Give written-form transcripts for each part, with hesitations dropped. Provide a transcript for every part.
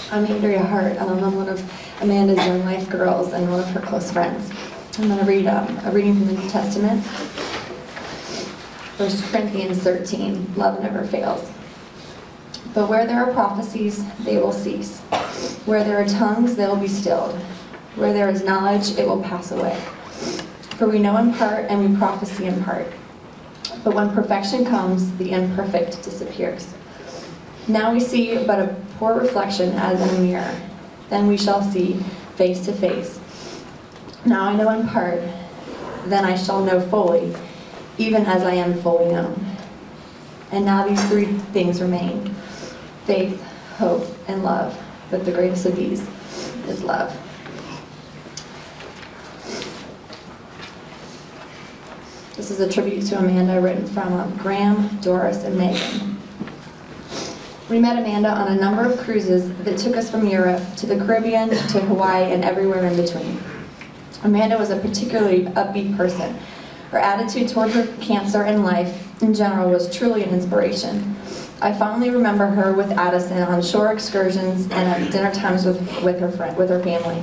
I'm Andrea Hart. I'm one of Amanda's Young Life girls and one of her close friends. I'm going to read a reading from the New Testament. 1 Corinthians 13, love never fails. But where there are prophecies, they will cease. Where there are tongues, they will be stilled. Where there is knowledge, it will pass away. For we know in part and we prophesy in part. But when perfection comes, the imperfect disappears. Now we see but a poor reflection as in a mirror. Then we shall see face to face. Now I know in part, then I shall know fully, even as I am fully known. And now these three things remain: faith, hope, and love. But the greatest of these is love. This is a tribute to Amanda written from Graham, Doris, and Megan. We met Amanda on a number of cruises that took us from Europe to the Caribbean to Hawaii and everywhere in between. Amanda was a particularly upbeat person. Her attitude toward her cancer and life in general was truly an inspiration. I fondly remember her with Addison on shore excursions and at dinner times with her family.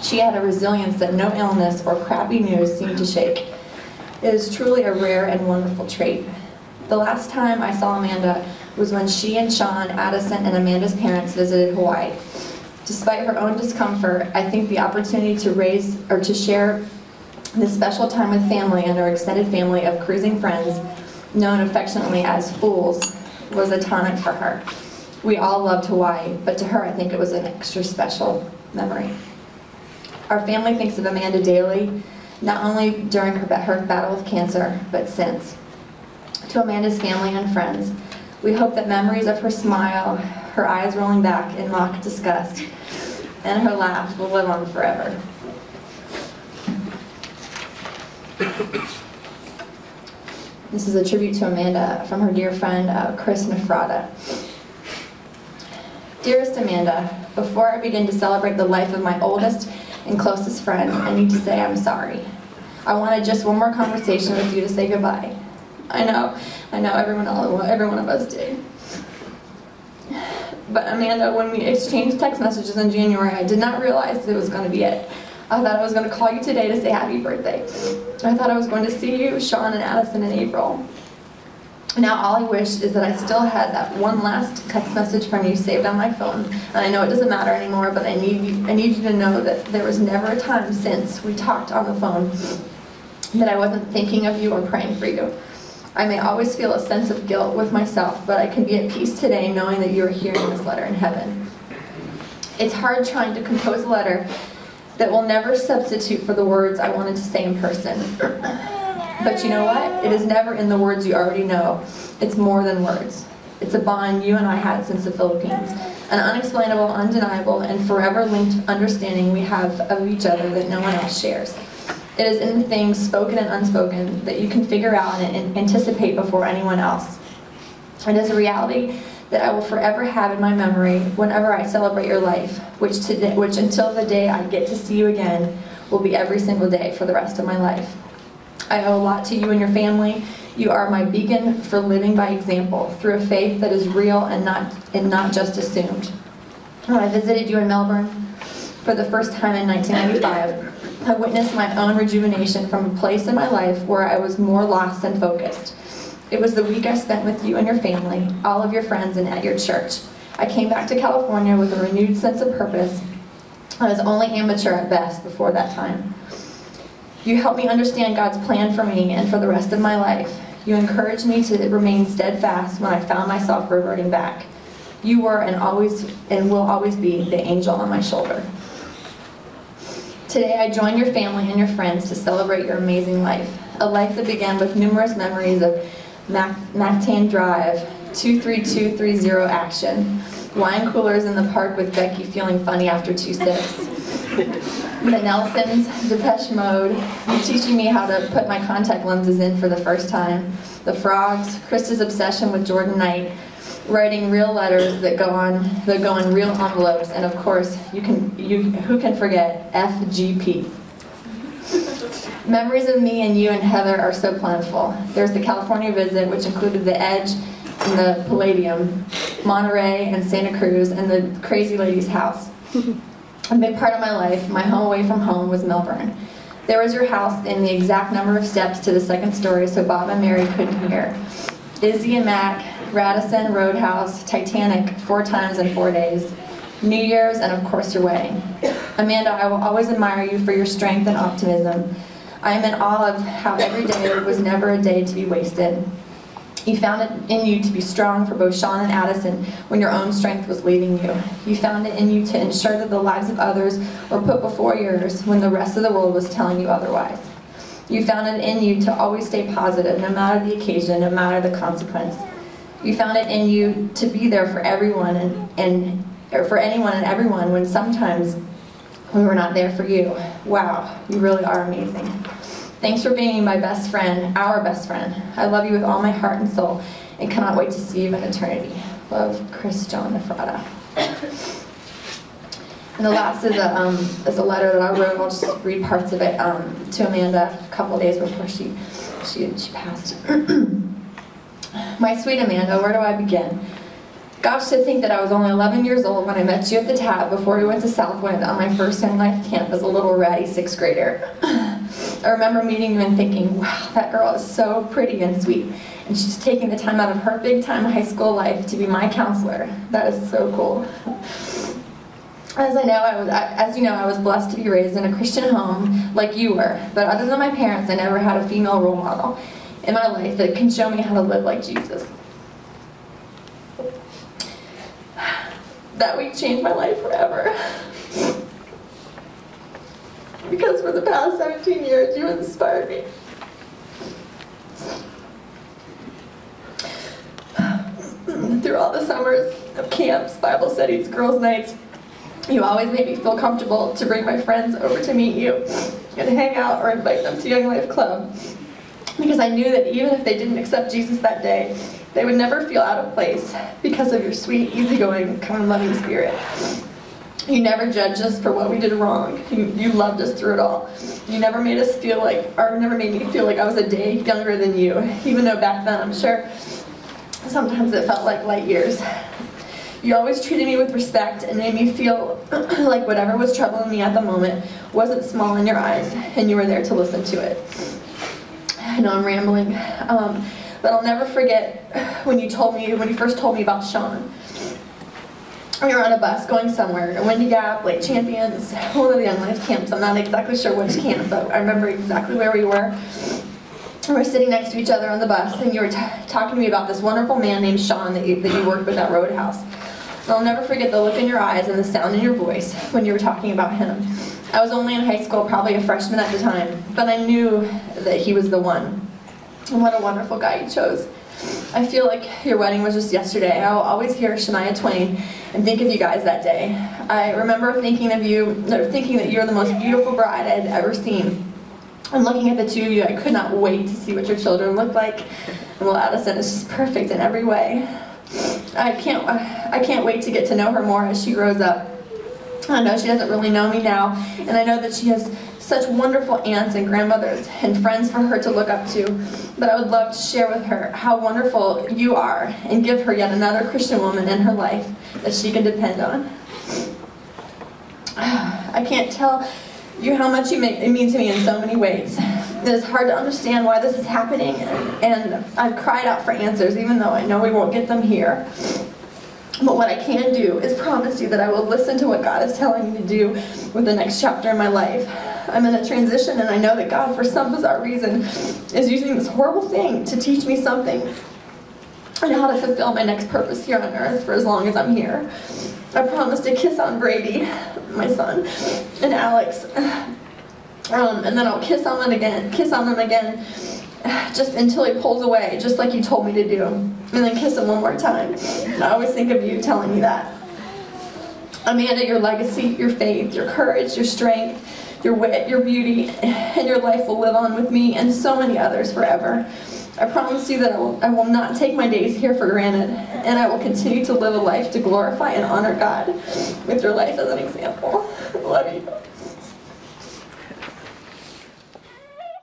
She had a resilience that no illness or crappy news seemed to shake. It is truly a rare and wonderful trait. The last time I saw Amanda was when she and Sean, Addison, and Amanda's parents visited Hawaii. Despite her own discomfort, I think the opportunity to share this special time with family and her extended family of cruising friends, known affectionately as fools, was a tonic for her. We all loved Hawaii, but to her I think it was an extra special memory. Our family thinks of Amanda daily, not only during her battle with cancer, but since. To Amanda's family and friends, we hope that memories of her smile, her eyes rolling back in mock disgust, and her laugh will live on forever. This is a tribute to Amanda from her dear friend, Chris Nefrada. Dearest Amanda, before I begin to celebrate the life of my oldest and closest friend, I need to say I'm sorry. I wanted just one more conversation with you to say goodbye. I know, every one of us did. But Amanda, when we exchanged text messages in January, I did not realize that it was going to be it. I thought I was going to call you today to say happy birthday. I thought I was going to see you, Sean, and Addison in April. Now all I wish is that I still had that one last text message from you saved on my phone. And I know it doesn't matter anymore, but I need you to know that there was never a time since we talked on the phone that I wasn't thinking of you or praying for you. I may always feel a sense of guilt with myself, but I can be at peace today knowing that you are hearing this letter in heaven. It's hard trying to compose a letter that will never substitute for the words I wanted to say in person. But you know what? It is never in the words you already know. It's more than words. It's a bond you and I had since the Philippines. An unexplainable, undeniable, and forever linked understanding we have of each other that no one else shares. It is in the things spoken and unspoken that you can figure out and anticipate before anyone else. It is a reality that I will forever have in my memory whenever I celebrate your life, which until the day I get to see you again will be every single day for the rest of my life. I owe a lot to you and your family. You are my beacon for living by example through a faith that is real and not just assumed. When I visited you in Melbourne for the first time in 1995, I witnessed my own rejuvenation from a place in my life where I was more lost than focused. It was the week I spent with you and your family, all of your friends, and at your church. I came back to California with a renewed sense of purpose. I was only amateur at best before that time. You helped me understand God's plan for me and for the rest of my life. You encouraged me to remain steadfast when I found myself reverting back. You were and will always be the angel on my shoulder. Today I join your family and your friends to celebrate your amazing life. A life that began with numerous memories of Mactan Drive, 23230 action, wine coolers in the park with Becky feeling funny after 2 sips, the Nelsons, Depeche Mode, you teaching me how to put my contact lenses in for the first time, the Frogs, Krista's obsession with Jordan Knight, writing real letters that go in real envelopes, and of course, who can forget FGP? Memories of me and you and Heather are so plentiful. There's the California visit, which included the Edge and the Palladium, Monterey and Santa Cruz, and the Crazy Lady's house. A big part of my life, my home away from home, was Melbourne. There was your house in the exact number of steps to the second story so Bob and Mary couldn't hear. Izzy and Mac, Radisson, Roadhouse, Titanic 4 times in 4 days, New Year's, and of course your wedding. Amanda, I will always admire you for your strength and optimism. I am in awe of how every day was never a day to be wasted. You found it in you to be strong for both Sean and Addison when your own strength was leaving you. You found it in you to ensure that the lives of others were put before yours when the rest of the world was telling you otherwise. You found it in you to always stay positive, no matter the occasion, no matter the consequence. You found it in you to be there for everyone or for anyone and everyone when sometimes we were not there for you. Wow, you really are amazing. Thanks for being my best friend, our best friend. I love you with all my heart and soul and cannot wait to see you in eternity. Love, Chris John Nefrata. And the last is a letter that I wrote. I'll just read parts of it to Amanda a couple days before she passed. My sweet Amanda, where do I begin? Gosh, to think that I was only 11 years old when I met you at the Tab before we went to Southwind on my first Young Life camp as a little ratty 6th grader. I remember meeting you and thinking, wow, that girl is so pretty and sweet, and she's taking the time out of her big-time high school life to be my counselor. That is so cool. As you know, I was blessed to be raised in a Christian home like you were, but other than my parents, I never had a female role model in my life that can show me how to live like Jesus. That week changed my life forever. Because for the past 17 years, you inspired me. Through all the summers of camps, Bible studies, girls' nights, you always made me feel comfortable to bring my friends over to meet you and hang out or invite them to Young Life Club. Because I knew that even if they didn't accept Jesus that day, they would never feel out of place because of your sweet, easygoing, kind of loving spirit. You never judged us for what we did wrong. You loved us through it all. You never made me feel like I was a day younger than you, even though back then, I'm sure, sometimes it felt like light years. You always treated me with respect and made me feel like whatever was troubling me at the moment wasn't small in your eyes, and you were there to listen to it. I know I'm rambling, but I'll never forget when you first told me about Sean. We were on a bus going somewhere, Windy Gap, Lake Champions, one of the Young Life camps. I'm not exactly sure which camp, but I remember exactly where we were. We were sitting next to each other on the bus, and you were talking to me about this wonderful man named Sean that you worked with at Roadhouse. And I'll never forget the look in your eyes and the sound in your voice when you were talking about him. I was only in high school, probably a freshman at the time, but I knew that he was the one. And what a wonderful guy you chose. I feel like your wedding was just yesterday. I will always hear Shania Twain and think of you guys that day. I remember thinking that you were the most beautiful bride I'd ever seen. And looking at the two of you, I could not wait to see what your children look like. And well, Addison is just perfect in every way. I can't wait to get to know her more as she grows up. I know she doesn't really know me now, and I know that she has such wonderful aunts and grandmothers and friends for her to look up to, but I would love to share with her how wonderful you are and give her yet another Christian woman in her life that she can depend on. I can't tell you how much it means to me in so many ways. It is hard to understand why this is happening, and I've cried out for answers, even though I know we won't get them here. But what I can do is promise you that I will listen to what God is telling me to do with the next chapter in my life. I'm in a transition, and I know that God, for some bizarre reason, is using this horrible thing to teach me something and how to fulfill my next purpose here on earth for as long as I'm here. I promise to kiss on Brady, my son, and Alex, and then I'll kiss on them again, just until he pulls away, just like you told me to do, and then kiss him one more time. And I always think of you telling me that. Amanda, your legacy, your faith, your courage, your strength, your wit, your beauty, and your life will live on with me and so many others forever. I promise you that I will not take my days here for granted, and I will continue to live a life to glorify and honor God with your life as an example. I love you.